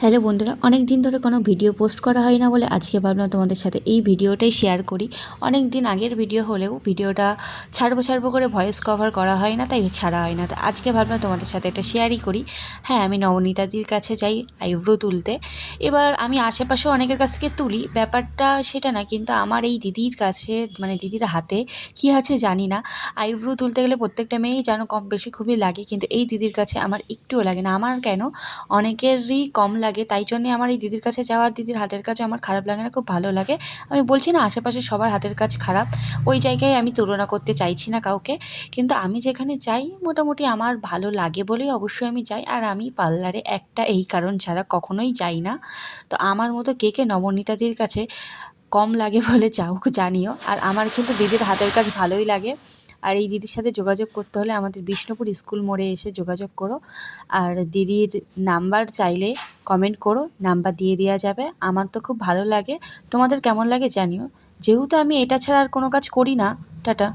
Hello বন্ধুরা, অনেক দিন ধরে কোনো ভিডিও পোস্ট করা হয় না বলে আজকে ভাবলাম তোমাদের সাথে এই ভিডিওটাই শেয়ার করি। অনেক দিন আগের ভিডিও হলেও ভিডিওটা ছাড়বো করে ভয়েস কভার করা হয় না, তাই ছাড়া হয় না। তো আজকে ভাবলাম তোমাদের সাথে এটা শেয়ারই করি। হ্যাঁ, আমি নবনীতাদির কাছে যাই আইব্রো তুলতে। এবার আমি আশেপাশেও অনেকের কাছ থেকে তুলি, ব্যাপারটা সেটা না, কিন্তু আমার এই দিদির কাছে মানে দিদির হাতে কী আছে জানি না। আইব্রো তুলতে গেলে প্রত্যেকটা মেয়েই যেন কম বেশি খুবই লাগে, কিন্তু এই দিদির কাছে আমার একটুও লাগে না। আমার কেন, অনেকেরই কম লাগে, তাই জন্যে আমার এই দিদির কাছে যাওয়া, দিদির হাতের কাজও আমার খারাপ লাগে না, খুব ভালো লাগে। আমি বলছি না আশেপাশে সবার হাতের কাজ খারাপ, ওই জায়গায় আমি তুলনা করতে চাইছি না কাউকে, কিন্তু আমি যেখানে যাই মোটামুটি আমার ভালো লাগে বলেই অবশ্যই আমি যাই। আর আমি পার্লারে একটা এই কারণ ছাড়া কখনোই যাই না। তো আমার মতো কে কে নবনীতাদির কাছে কম লাগে বলে যাও জানিও। আর আমার কিন্তু দিদির হাতের কাজ ভালোই লাগে। আর এই দিদির সাথে যোগাযোগ করতে হলে আমাদের বিষ্ণুপুর স্কুল মোড়ে এসে যোগাযোগ করো। আর দিদির নাম্বার চাইলে কমেন্ট করো, নাম্বার দিয়ে দেওয়া যাবে। আমার তো খুব ভালো লাগে, তোমাদের কেমন লাগে জানিও। যেহেতু আমি এটা ছাড়া আর কোনো কাজ করি না। টাটা।